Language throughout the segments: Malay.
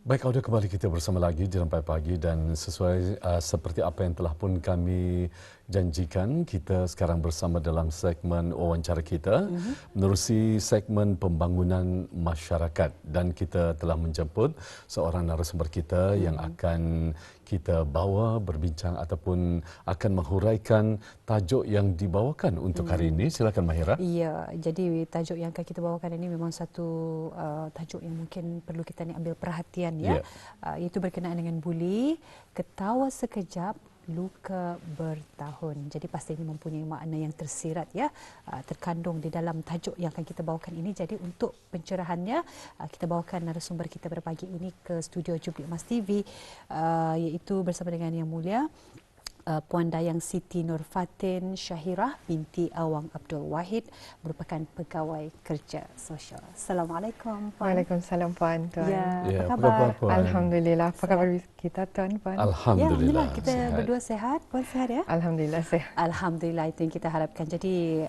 Baik, audio kembali kita bersama lagi di Rampai Pagi dan sesuai seperti apa yang telah pun kami janjikan, kita sekarang bersama dalam segmen wawancara kita menerusi segmen pembangunan masyarakat dan kita telah menjemput seorang narasumber kita yang akan kita bawa berbincang ataupun akan menghuraikan tajuk yang dibawakan untuk hari ini. Silakan Mahira. Ya, jadi tajuk yang akan kita bawakan ini memang satu tajuk yang mungkin perlu kita ni ambil perhatian ya. Iaitu berkenaan dengan buli, ketawa sekejap, luka bertahun. Jadi pasti ini mempunyai makna yang tersirat ya, terkandung di dalam tajuk yang akan kita bawakan ini. Jadi untuk pencerahannya, kita bawakan narasumber kita pada pagi ini ke studio Jubilee Emas TV, iaitu bersama dengan Yang Mulia Puan Dayang Siti Nurfatin Syahirah binti Awang Abdul Wahid, merupakan pegawai kerja sosial. Assalamualaikum Puan. Waalaikumsalam Puan. Tuan. Ya, apa khabar? Puan? Alhamdulillah. Apa khabar kita Tuan? Puan? Alhamdulillah. Ya, kita berdua sehat. Puan sehat ya? Alhamdulillah sehat. Alhamdulillah, itu yang kita harapkan. Jadi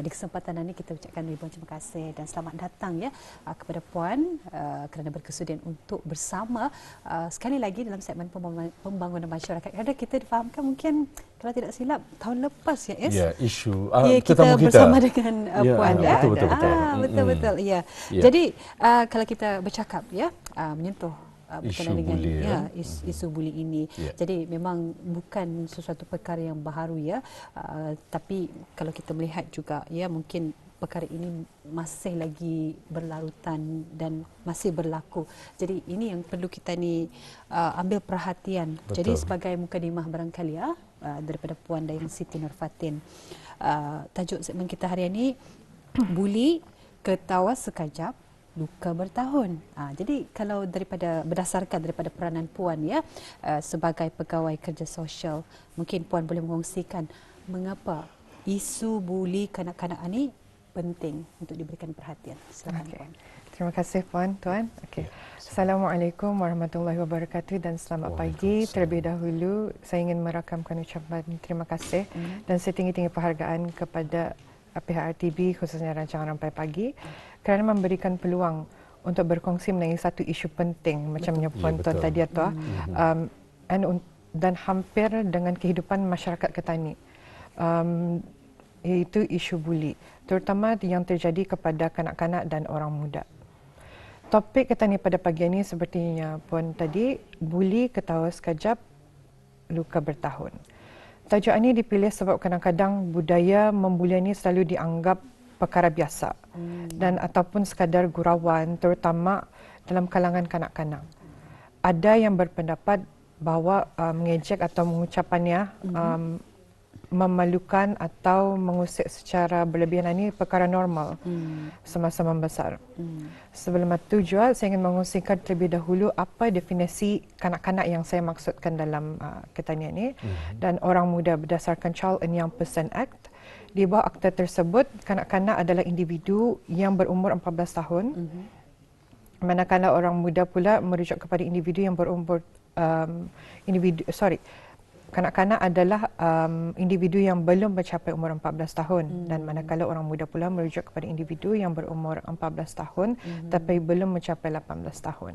di kesempatan ini kita ucapkan ribuan terima kasih dan selamat datang ya kepada Puan kerana berkesudian untuk bersama sekali lagi dalam segmen pembangunan masyarakat. Kerana kita difahamkan mungkin kalau tidak silap tahun lepas ya, yes? Ya, isu kita bersama dengan Puan ya. Betul. Ya. Jadi kalau kita bercakap ya menyentuh berkenaan dengan buli, isu buli ini. Jadi memang bukan sesuatu perkara yang baharu ya. Tapi kalau kita melihat juga ya, mungkin perkara ini masih lagi berlarutan dan masih berlaku. Jadi ini yang perlu kita ni ambil perhatian. Betul. Jadi sebagai mukadimah barangkali ya daripada Puan Dayang Siti Nurfatin, tajuk segmen kita hari ini buli, ketawa sekejap, luka bertahun. Jadi kalau berdasarkan daripada peranan Puan ya sebagai pegawai kerja sosial, mungkin Puan boleh mengongsikan mengapa isu buli kanak-kanak ini penting untuk diberikan perhatian. Silakan Puan. Terima kasih Puan. Tuan. Assalamualaikum warahmatullahi wabarakatuh dan selamat pagi. Terlebih dahulu saya ingin merakamkan ucapan terima kasih dan setinggi-tinggi penghargaan kepada pihak RTB khususnya rancangan Rampai Pagi kerana memberikan peluang untuk berkongsi mengenai satu isu penting macamnya Puan Tuan tadi atau dan hampir dengan kehidupan masyarakat Ketani, iaitu isu buli, terutama yang terjadi kepada kanak-kanak dan orang muda. Topik kita ni pada pagi ini sepertinya Puan tadi, buli, ketawa sekejap, luka bertahun. Tajuk ini dipilih sebab kadang-kadang budaya membuli ini selalu dianggap perkara biasa dan ataupun sekadar gurauan, terutama dalam kalangan kanak-kanak. Ada yang berpendapat bahawa mengejek atau mengucapannya memalukan atau mengusik secara berlebihan ini perkara normal semasa membesar. Sebelum itu juga saya ingin mengungsikan terlebih dahulu apa definisi kanak-kanak yang saya maksudkan dalam ketanian ini dan orang muda berdasarkan Child and Young Person Act. Di bawah akta tersebut, kanak-kanak adalah individu yang berumur 14 tahun. Manakala orang muda pula merujuk kepada individu yang berumur kanak-kanak adalah individu yang belum mencapai umur 14 tahun dan manakala orang muda pula merujuk kepada individu yang berumur 14 tahun tapi belum mencapai 18 tahun.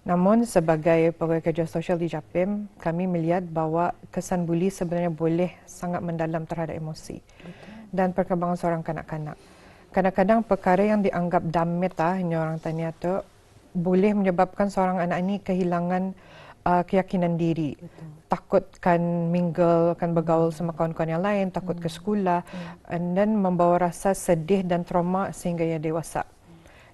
Namun sebagai pegawai kerja sosial di Japim, kami melihat bahawa kesan buli sebenarnya boleh sangat mendalam terhadap emosi dan perkembangan seorang kanak-kanak. Kadang-kadang perkara yang dianggap damit ini orang tanya tu boleh menyebabkan seorang anak ini kehilangan keyakinan diri. Takutkan mingle, akan bergaul sama kawan-kawan yang lain, takut ke sekolah dan membawa rasa sedih dan trauma sehingga ia dewasa.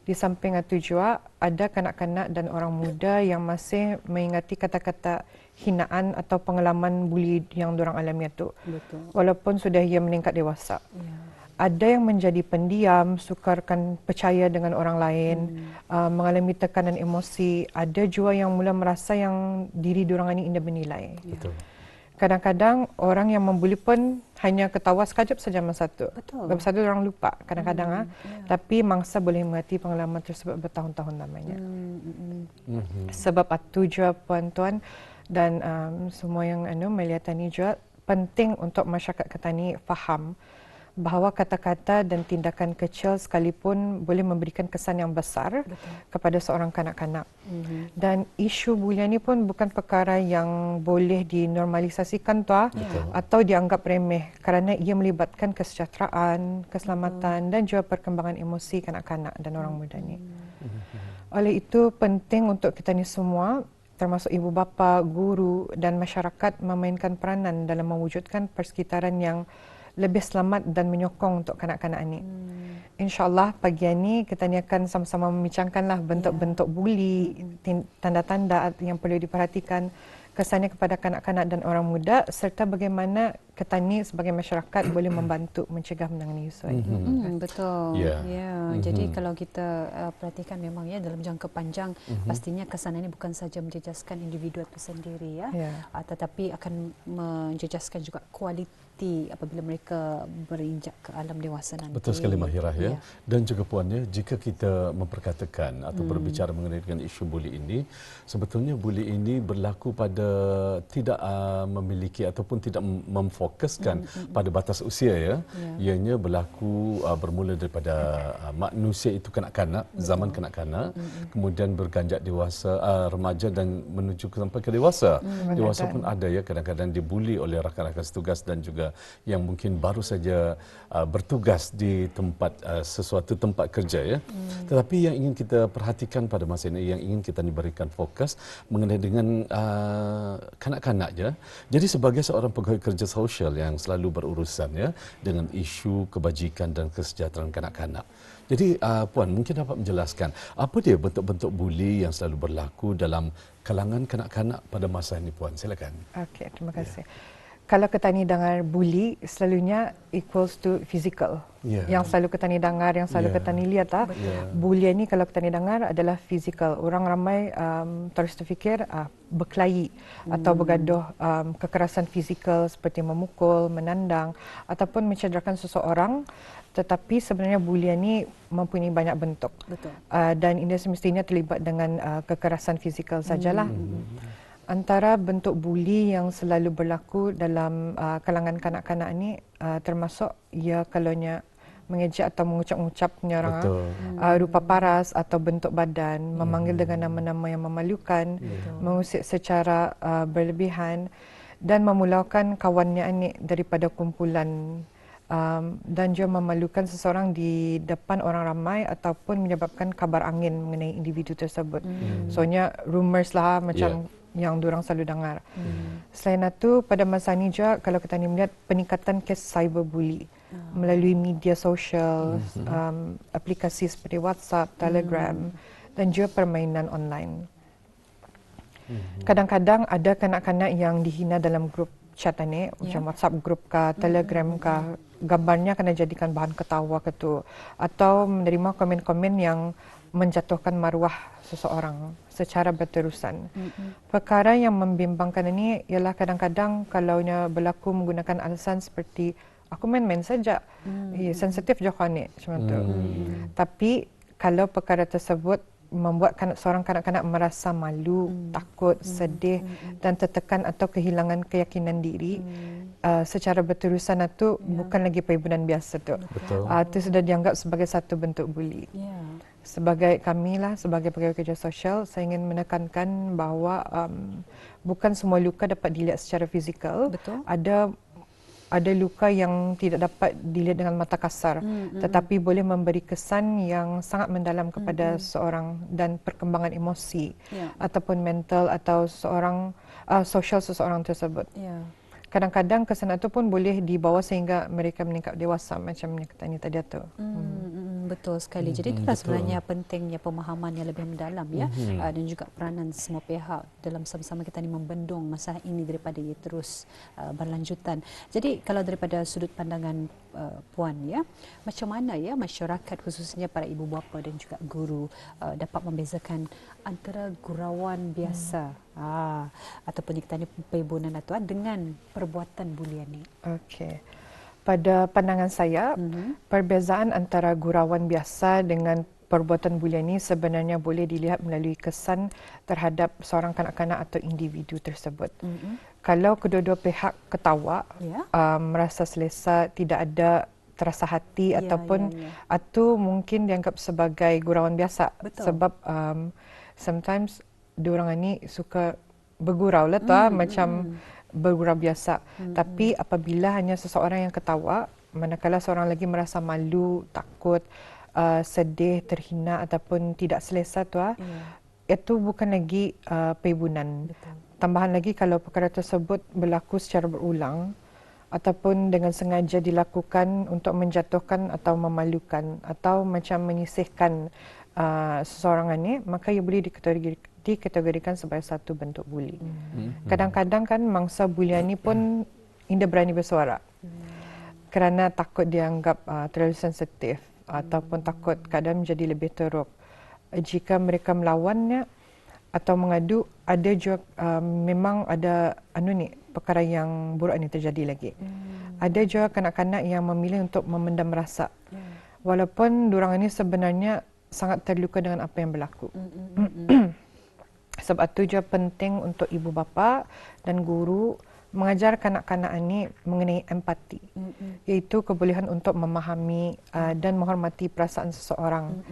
Di samping itu juga ada kanak-kanak dan orang muda yang masih mengingati kata-kata hinaan atau pengalaman buli yang diorang alami itu. Walaupun sudah ia meningkat dewasa. Ada yang menjadi pendiam, sukarkan percaya dengan orang lain, mengalami tekanan emosi. Ada juga yang mula merasa yang diri diorang ini indah bernilai. Kadang-kadang orang yang membuli pun hanya ketawa sekejap saja masa itu. Lepas itu orang lupa kadang-kadang. Tapi mangsa boleh mengerti pengalaman tersebut bertahun-tahun lamanya. Sebab itu juga Puan-Tuan dan semua yang melihat ini juga penting untuk masyarakat Ketani faham bahawa kata-kata dan tindakan kecil sekalipun boleh memberikan kesan yang besar kepada seorang kanak-kanak. Dan isu bulian ini pun bukan perkara yang boleh dinormalisasikan atau dianggap remeh kerana ia melibatkan kesejahteraan, keselamatan dan juga perkembangan emosi kanak-kanak dan orang muda ni. Oleh itu penting untuk kita ni semua, termasuk ibu bapa, guru dan masyarakat memainkan peranan dalam mewujudkan persekitaran yang lebih selamat dan menyokong untuk kanak-kanak ini. InsyaAllah pagi ini kita ni akan sama-sama membincangkanlah bentuk-bentuk buli, tanda-tanda yang perlu diperhatikan, kesannya kepada kanak-kanak dan orang muda, serta bagaimana kita ni sebagai masyarakat boleh membantu mencegah menangani isu ini. Betul. Jadi kalau kita perhatikan memang dalam jangka panjang pastinya kesan ini bukan saja menjejaskan individu itu sendiri tetapi akan menjejaskan juga kualiti apabila mereka berinjak ke alam dewasa nanti. Betul sekali Mahirah ya. Dan juga Puan ya, jika kita memperkatakan atau berbicara mengenai dengan isu buli ini, sebetulnya buli ini berlaku pada tidak memiliki ataupun tidak memfokuskan pada batas usia ya. Ianya berlaku bermula daripada manusia itu kanak-kanak, zaman kanak-kanak, kemudian berganjak dewasa, remaja dan menuju sampai ke dewasa. Dewasa pun ada ya, kadang-kadang dibuli oleh rakan-rakan setugas dan juga yang mungkin baru saja bertugas di tempat sesuatu tempat kerja ya. Tetapi yang ingin kita perhatikan pada masa ini, yang ingin kita berikan fokus mengenai dengan kanak-kanak ya. Jadi sebagai seorang pegawai kerja sosial yang selalu berurusan ya dengan isu kebajikan dan kesejahteraan kanak-kanak. Jadi Puan mungkin dapat menjelaskan apa dia bentuk-bentuk buli yang selalu berlaku dalam kalangan kanak-kanak pada masa ini Puan. Silakan. Okey, terima kasih. Kalau kita ni dengar bully, selalunya equals to physical. Yang selalu kita ni dengar, yang selalu kita ni lihat bully ni kalau kita ni dengar adalah physical. Orang ramai terus terfikir berkelahi atau bergaduh kekerasan fizikal seperti memukul, menandang ataupun mencederakan seseorang. Tetapi sebenarnya bulian ni mempunyai banyak bentuk. Dan ini semestinya terlibat dengan kekerasan fizikal sajalah. Antara bentuk buli yang selalu berlaku dalam kalangan kanak-kanak ini termasuk kalaunya mengejek atau mengucap-ngucap orang rupa paras atau bentuk badan, memanggil dengan nama-nama yang memalukan, mengusik secara berlebihan dan memulaukan kawannya ini daripada kumpulan dan juga memalukan seseorang di depan orang ramai ataupun menyebabkan kabar angin mengenai individu tersebut. Soalnya rumors lah macam yang diorang selalu dengar. Selain itu, pada masa ini juga kalau kita ni melihat peningkatan kes cyberbully melalui media sosial, aplikasi seperti WhatsApp, Telegram dan juga permainan online. Kadang-kadang ada kanak-kanak yang dihina dalam grup chat ni, macam WhatsApp grup kah, Telegram kah, gambarnya kena jadikan bahan ketawa ke tu, atau menerima komen-komen yang menjatuhkan maruah seseorang secara berterusan. Perkara yang membimbangkan ini ialah kadang-kadang kalaunya berlaku menggunakan alasan seperti aku main-main saja, sensitif je kau ni, macam tu. Tapi kalau perkara tersebut membuat seorang kanak-kanak merasa malu, takut, sedih dan tertekan atau kehilangan keyakinan diri secara berterusan itu bukan lagi perhimpunan biasa tu. Itu sudah dianggap sebagai satu bentuk buli. Sebagai kami lah, sebagai pegawai kerja sosial, saya ingin menekankan bahawa bukan semua luka dapat dilihat secara fizikal. Ada luka yang tidak dapat dilihat dengan mata kasar, tetapi boleh memberi kesan yang sangat mendalam kepada seorang dan perkembangan emosi ataupun mental atau sosial seseorang tersebut. Kadang-kadang kesan itu pun boleh dibawa sehingga mereka meningkat dewasa macam yang kita tadi tu. Betul sekali. Jadi itulah sebenarnya pentingnya pemahaman yang lebih mendalam dan juga peranan semua pihak dalam sama-sama kita ni membendung masalah ini daripada ia terus berlanjutan. Jadi kalau daripada sudut pandangan Puan macam mana masyarakat khususnya para ibu bapa dan juga guru dapat membezakan antara gurauan biasa ataupun kita ni perhimpunan atau dengan perbuatan bulian ni? Okey. Pada pandangan saya, perbezaan antara gurauan biasa dengan perbuatan bulian ini sebenarnya boleh dilihat melalui kesan terhadap seorang kanak-kanak atau individu tersebut. Kalau kedua-dua pihak ketawa, merasa selesa, tidak ada terasa hati Ya, ataupun ya, ya. atau mungkin dianggap sebagai gurauan biasa. Betul. Sebab sometimes diorang ni suka bergurau lah tu macam bergurau biasa. Tapi apabila hanya seseorang yang ketawa, manakala seorang lagi merasa malu, takut, sedih, terhina ataupun tidak selesa tu itu bukan lagi perhibunan. Betul. Tambahan lagi kalau perkara tersebut berlaku secara berulang ataupun dengan sengaja dilakukan untuk menjatuhkan atau memalukan atau macam menyisihkan seseorang ini, maka ia boleh dikategorikan sebagai satu bentuk buli. Kadang-kadang kan mangsa bulian ini pun tidak berani bersuara kerana takut dianggap terlalu sensitif ataupun takut keadaan menjadi lebih teruk. Jika mereka melawannya atau mengadu, ada juga memang ada perkara yang buruk ini terjadi lagi. Ada juga kanak-kanak yang memilih untuk memendam rasa. Walaupun diorang ini sebenarnya sangat terluka dengan apa yang berlaku. Sebab itu juga penting untuk ibu bapa dan guru mengajar kanak-kanak ini mengenai empati, iaitu kebolehan untuk memahami dan menghormati perasaan seseorang.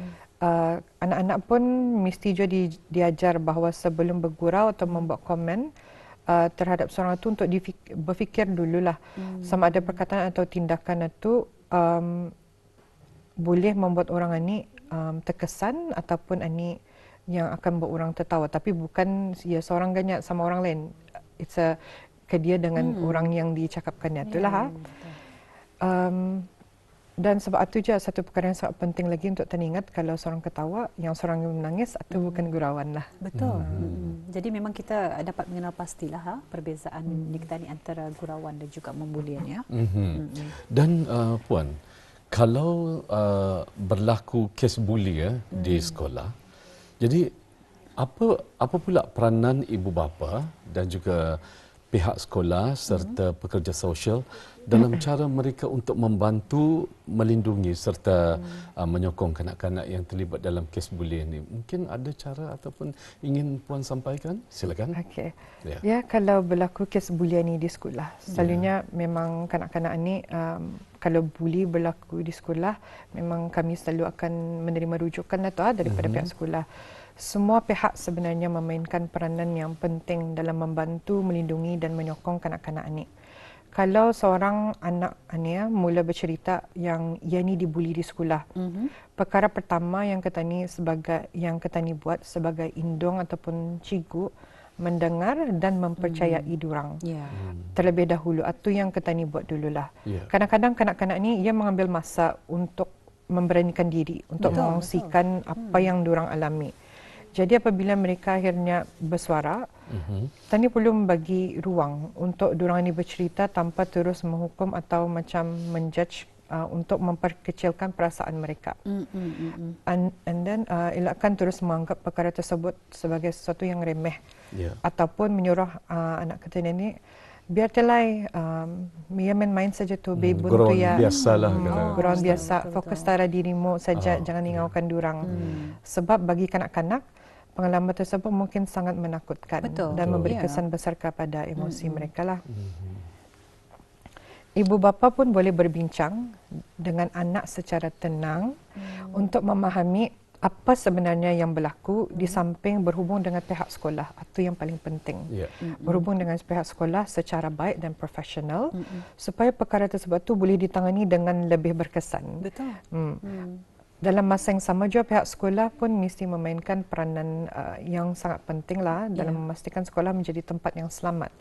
Anak-anak pun mesti juga diajar bahawa sebelum bergurau atau membuat komen terhadap seorang itu untuk berfikir dululah sama ada perkataan atau tindakan itu boleh membuat orang ini terkesan ataupun ini yang akan buat orang tertawa, tapi bukan seorang ganyat sama orang lain. It's ke dia dengan orang yang dicakapkannya itulah. Dan sebab itu juga satu perkara yang sangat penting lagi untuk teringat, kalau seorang ketawa, yang seorang menangis itu bukan gurauan lah. Betul. Jadi memang kita dapat mengenal pastilah perbezaan kita ni antara gurauan dan juga membulian ya. Dan Puan, kalau berlaku kes buli di sekolah, jadi apa pula peranan ibu bapa dan juga pihak sekolah serta pekerja sosial dalam cara mereka untuk membantu melindungi serta menyokong kanak-kanak yang terlibat dalam kes buli ini? Mungkin ada cara ataupun ingin Puan sampaikan? Silakan. Okey. Ya, kalau berlaku kes bulian ini di sekolah, selalunya memang kanak-kanak ini kalau buli berlaku di sekolah, memang kami selalu akan menerima rujukan daripada pihak sekolah. Semua pihak sebenarnya memainkan peranan yang penting dalam membantu, melindungi dan menyokong kanak-kanak ini. Kalau seorang anak mula bercerita yang ia ni dibuli di sekolah, perkara pertama yang Ketani buat sebagai indung ataupun cikgu, mendengar dan mempercayai diorang terlebih dahulu. Itu yang Ketani buat dululah. Kadang-kadang kanak-kanak ni ia mengambil masa untuk memberanikan diri, untuk mengongsikan apa yang diorang alami. Jadi apabila mereka akhirnya bersuara, Tani perlu membagi ruang untuk diorang ini bercerita tanpa terus menghukum atau macam menjudge untuk memperkecilkan perasaan mereka. And then elakkan terus menganggap perkara tersebut sebagai sesuatu yang remeh ataupun menyuruh anak kita ini biar telai ia main-main saja tu bebun tu ya gurauan biasa, fokus pada dirimu saja, jangan ingaukan diorang. Sebab bagi kanak-kanak pengalaman tersebut mungkin sangat menakutkan dan memberi kesan besar kepada emosi mereka lah. Ibu bapa pun boleh berbincang dengan anak secara tenang untuk memahami apa sebenarnya yang berlaku di samping berhubung dengan pihak sekolah. Itu yang paling penting. Berhubung dengan pihak sekolah secara baik dan profesional supaya perkara tersebut tu boleh ditangani dengan lebih berkesan. Betul. Dalam masa yang sama juga pihak sekolah pun mesti memainkan peranan yang sangat penting lah dalam memastikan sekolah menjadi tempat yang selamat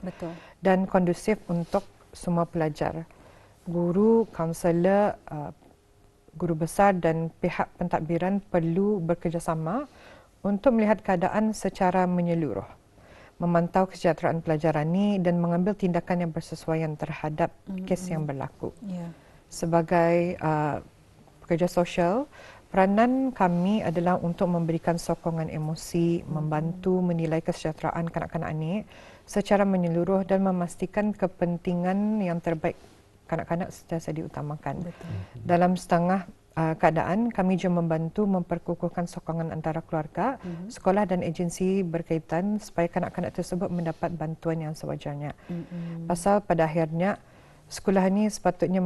dan kondusif untuk semua pelajar. Guru, kaunselor, guru besar dan pihak pentadbiran perlu bekerjasama untuk melihat keadaan secara menyeluruh, memantau kesejahteraan pelajar ini dan mengambil tindakan yang bersesuaian terhadap kes yang berlaku. Sebagai pekerja sosial, peranan kami adalah untuk memberikan sokongan emosi, membantu menilai kesejahteraan kanak-kanak ini secara menyeluruh dan memastikan kepentingan yang terbaik kanak-kanak sentiasa diutamakan. Dalam setengah keadaan, kami juga membantu memperkukuhkan sokongan antara keluarga, sekolah dan agensi berkaitan supaya kanak-kanak tersebut mendapat bantuan yang sewajarnya. Pasal pada akhirnya, sekolah ini sepatutnya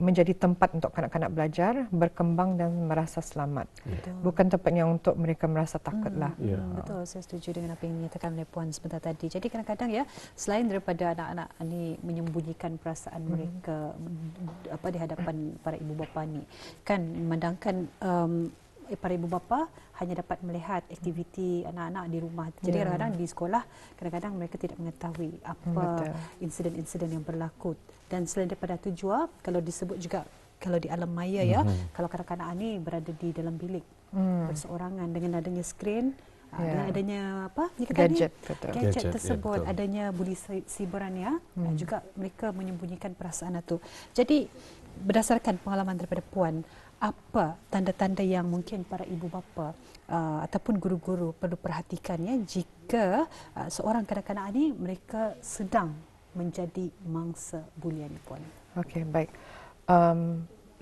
menjadi tempat untuk kanak-kanak belajar, berkembang dan merasa selamat. Bukan tempatnya untuk mereka merasa takutlah. Betul, saya setuju dengan apa yang dinyatakan oleh Puan sebentar tadi. Jadi kadang-kadang ya, selain daripada anak-anak ini menyembunyikan perasaan mereka di hadapan para ibu bapa ni, kan memandangkan para ibu bapa hanya dapat melihat aktiviti anak-anak di rumah. Jadi kadang-kadang di sekolah, kadang-kadang mereka tidak mengetahui apa insiden-insiden yang berlaku. Dan selain daripada itu juga, kalau disebut juga, kalau di alam maya ya, kalau kanak-kanak ini berada di dalam bilik berseorangan dengan adanya skrin, dengan adanya gadget tersebut, adanya buli siberan ya, juga mereka menyembunyikan perasaan itu. Jadi berdasarkan pengalaman daripada Puan, apa tanda-tanda yang mungkin para ibu bapa ataupun guru-guru perlu perhatikan ya jika seorang kanak-kanak ini mereka sedang menjadi mangsa bulian, Puan? Okey, baik.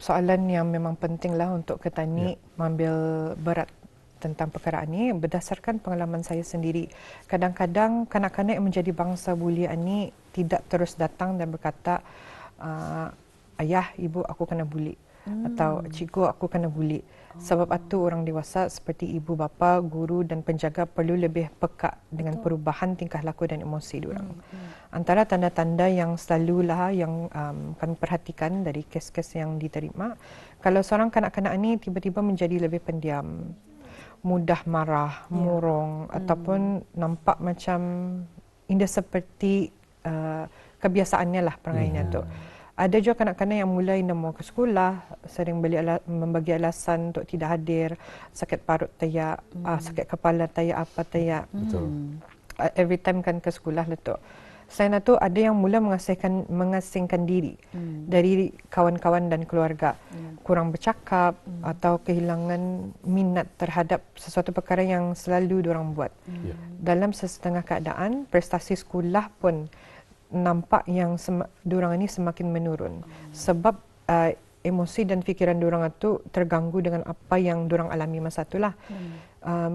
Soalan yang memang pentinglah untuk Ketani mengambil berat tentang perkara ini berdasarkan pengalaman saya sendiri. Kadang-kadang kanak-kanak yang menjadi bangsa bulian ini tidak terus datang dan berkata, ayah, ibu, aku kena buli. Atau cikgu, aku kena buli. Sebab itu orang dewasa seperti ibu bapa, guru dan penjaga perlu lebih peka dengan perubahan tingkah laku dan emosi diorang. Antara tanda-tanda yang selalulah yang kami perhatikan dari kes-kes yang diterima, kalau seorang kanak-kanak ini tiba-tiba menjadi lebih pendiam, mudah marah, murung ataupun nampak macam indah seperti kebiasaannya lah perangainya tu. Ada juga kanak-kanak yang mulai nak mau ke sekolah, sering membagi alasan untuk tidak hadir, sakit parut tayak, sakit kepala tayak, apa tayak. Every time kan ke sekolah letuk. Selain itu, ada yang mula mengasingkan diri dari kawan-kawan dan keluarga. Kurang bercakap atau kehilangan minat terhadap sesuatu perkara yang selalu diorang buat. Dalam sesetengah keadaan, prestasi sekolah pun nampak yang diorang ini semakin menurun sebab emosi dan fikiran diorang itu terganggu dengan apa yang diorang alami masa itulah.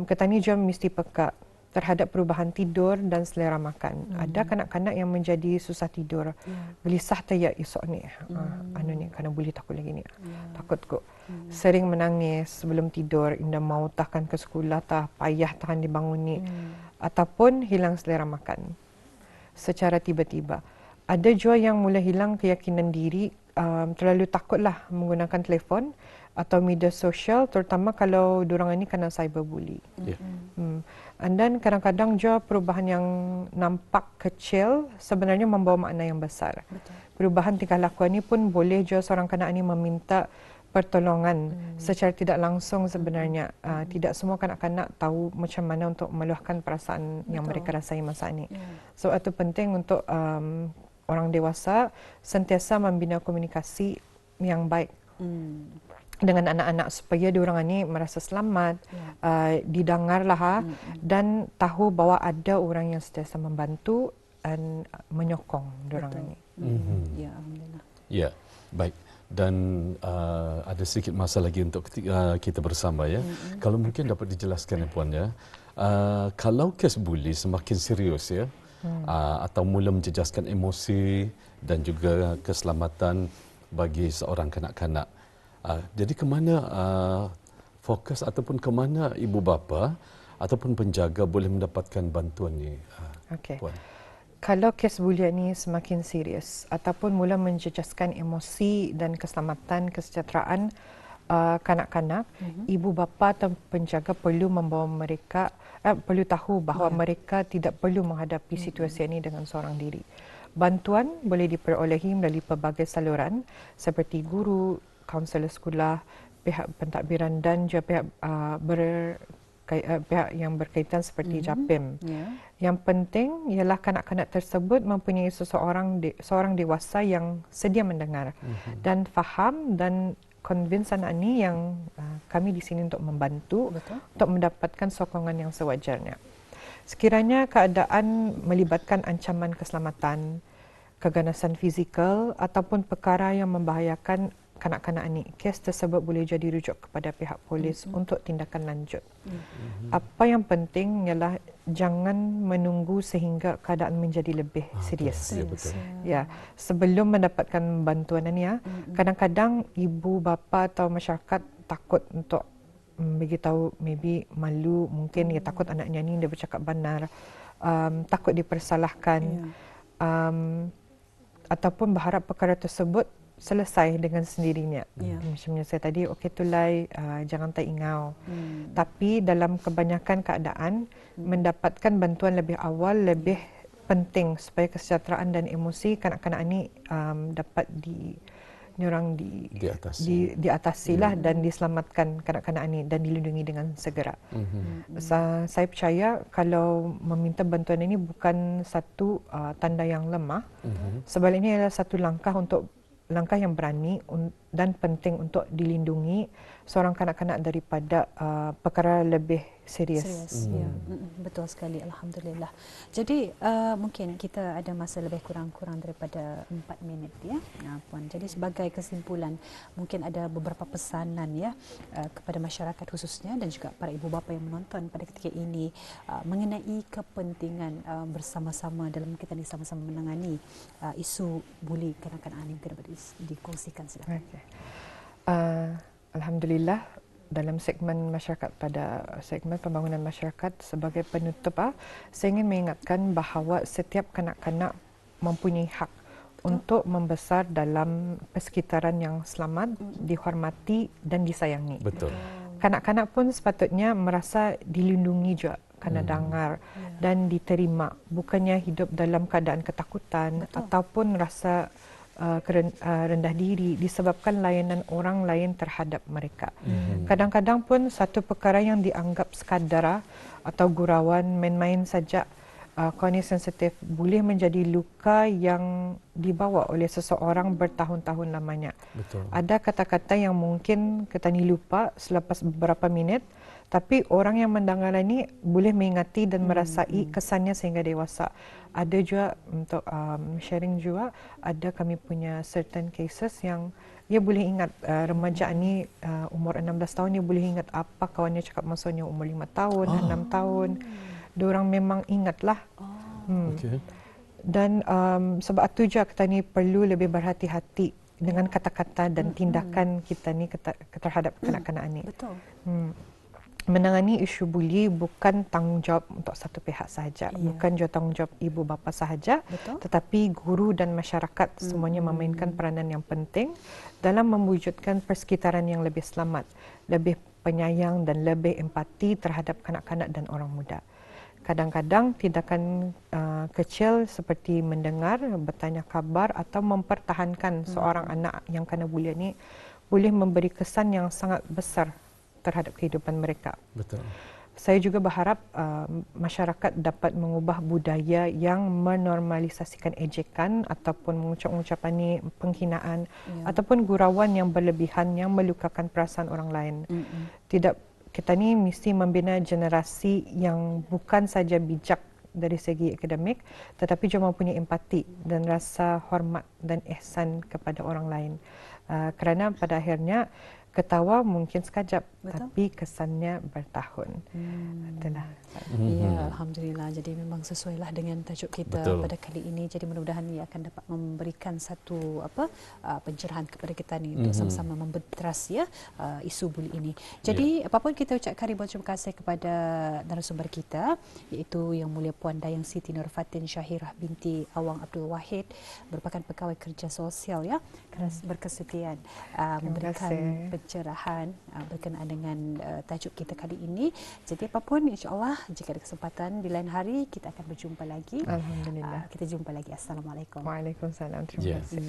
Ketani juga mesti peka terhadap perubahan tidur dan selera makan. Ada kanak-kanak yang menjadi susah tidur, gelisah tayak esok ni, anu ni kena boleh takut lagi ni, takut kok. Sering menangis sebelum tidur, indah mau takkan ke sekolah tah, payah takkan dibangun ni, ataupun hilang selera makan secara tiba-tiba. Ada juga yang mula hilang keyakinan diri, terlalu takutlah menggunakan telefon atau media sosial, terutama kalau diorang ini kena cyberbully. Dan kadang-kadang juga perubahan yang nampak kecil sebenarnya membawa makna yang besar. Perubahan tingkah laku ini pun boleh juga seorang kanak ini meminta pertolongan secara tidak langsung sebenarnya. Tidak semua kanak-kanak tahu macam mana untuk meluahkan perasaan yang mereka rasai masa ini. So itu penting untuk orang dewasa sentiasa membina komunikasi yang baik dengan anak-anak supaya diorang ini merasa selamat, didengarlah dan tahu bahawa ada orang yang sentiasa membantu dan menyokong diorang ini. Ya, alhamdulillah. Ya, baik. Dan ada sedikit masa lagi untuk kita bersama ya. Kalau mungkin dapat dijelaskan ya Puan ya. Kalau kes buli semakin serius ya, atau mula menjejaskan emosi dan juga keselamatan bagi seorang kanak-kanak. Jadi ke mana fokus ataupun ke mana ibu bapa ataupun penjaga boleh mendapatkan bantuan ni, Puan? Kalau kes bulian ini semakin serius ataupun mula menjejaskan emosi dan keselamatan kesejahteraan kanak-kanak, ibu bapa atau penjaga perlu membawa mereka perlu tahu bahawa mereka tidak perlu menghadapi situasi ini dengan seorang diri. Bantuan boleh diperolehi melalui pelbagai saluran seperti guru, kaunselor sekolah, pihak pentadbiran dan juga pihak pihak yang berkaitan seperti JAPIM. Yang penting ialah kanak-kanak tersebut mempunyai seorang dewasa yang sedia mendengar dan faham dan convince anak ini yang kami di sini untuk membantu untuk mendapatkan sokongan yang sewajarnya. Sekiranya keadaan melibatkan ancaman keselamatan, keganasan fizikal ataupun perkara yang membahayakan kanak-kanak ini, kes tersebut boleh jadi rujuk kepada pihak polis untuk tindakan lanjut. Apa yang penting ialah jangan menunggu sehingga keadaan menjadi lebih serius. Ya, betul. Ya, sebelum mendapatkan bantuan ini, kadang-kadang ibu bapa atau masyarakat takut untuk beritahu, maybe malu, mungkin dia takut anaknya ni dia bercakap benar, takut dipersalahkan, ataupun berharap perkara tersebut selesai dengan sendirinya. Macam saya tadi, okey tulai, jangan teringau. Tapi dalam kebanyakan keadaan, mendapatkan bantuan lebih awal lebih penting supaya kesejahteraan dan emosi kanak-kanak ini dapat diatasi lah dan diselamatkan kanak-kanak ini dan dilindungi dengan segera. Saya percaya kalau meminta bantuan ini bukan satu tanda yang lemah, sebaliknya adalah satu langkah yang berani dan penting untuk dilindungi seorang kanak-kanak daripada perkara lebih serius. Ya, betul sekali, alhamdulillah. Jadi mungkin kita ada masa lebih kurang daripada 4 minit ya, puan. Jadi sebagai kesimpulan, mungkin ada beberapa pesanan ya kepada masyarakat khususnya dan juga para ibu bapa yang menonton pada ketika ini mengenai kepentingan bersama-sama dalam kita ni sama-sama menangani isu buli kanak-kanak yang dapat dikongsikan. Silakan. Okay. Alhamdulillah, dalam segmen masyarakat pada segmen pembangunan masyarakat sebagai penutup, saya ingin mengingatkan bahawa setiap kanak-kanak mempunyai hak untuk membesar dalam persekitaran yang selamat, dihormati dan disayangi. Betul. Kanak-kanak pun sepatutnya merasa dilindungi juga kerana dengar dan diterima, bukannya hidup dalam keadaan ketakutan ataupun rasa rendah diri disebabkan layanan orang lain terhadap mereka. Kadang-kadang pun satu perkara yang dianggap sekadar atau gurauan main-main saja, kornea sensitif boleh menjadi luka yang dibawa oleh seseorang bertahun-tahun lamanya. Betul. Ada kata-kata yang mungkin kita ni lupa selepas beberapa minit, tapi orang yang mendengar ini boleh mengingati dan merasai kesannya sehingga dewasa. Ada juga untuk sharing juga, ada kami punya certain cases yang dia boleh ingat remaja ni umur 16 tahun, dia boleh ingat apa kawannya cakap masanya umur 5 tahun, 6 tahun. Diorang memang ingatlah. Okay. Dan sebab itu juga kita ni perlu lebih berhati-hati dengan kata-kata dan tindakan kita ni terhadap kanak-kanak ni. Betul. Menangani isu buli bukan tanggungjawab untuk satu pihak sahaja, bukan juga tanggungjawab ibu bapa sahaja, tetapi guru dan masyarakat semuanya memainkan peranan yang penting dalam mewujudkan persekitaran yang lebih selamat, lebih penyayang dan lebih empati terhadap kanak-kanak dan orang muda. Kadang-kadang tindakan kecil seperti mendengar, bertanya khabar atau mempertahankan seorang anak yang kena buli ini boleh memberi kesan yang sangat besar terhadap kehidupan mereka. Betul. Saya juga berharap masyarakat dapat mengubah budaya yang menormalisasikan ejekan ataupun mengucap-ucapan ni penghinaan ataupun gurauan yang berlebihan yang melukakan perasaan orang lain. Kita ni mesti membina generasi yang bukan saja bijak dari segi akademik tetapi juga mempunyai empati dan rasa hormat dan ihsan kepada orang lain. Kerana pada akhirnya ketawa mungkin sekejap, tapi kesannya bertahun. Itulah. Ya, alhamdulillah. Jadi memang sesuailah dengan tajuk kita pada kali ini. Jadi mudah-mudahan ia akan dapat memberikan satu pencerahan kepada kita ni untuk sama-sama membentras ya isu buli ini. Jadi apapun kita ucapkan ribuan terima kasih kepada narasumber kita, iaitu Yang Mulia Puan Dayang Siti Nurfatin Syahirah binti Awang Abdul Wahid, merupakan pegawai kerja sosial ya, berkesetiaan memberikan pencerahan berkenaan dengan tajuk kita kali ini. Jadi apapun, insya-Allah jika ada kesempatan di lain hari kita akan berjumpa lagi. Alhamdulillah. Kita jumpa lagi. Assalamualaikum. Waalaikumsalam. Terima kasih.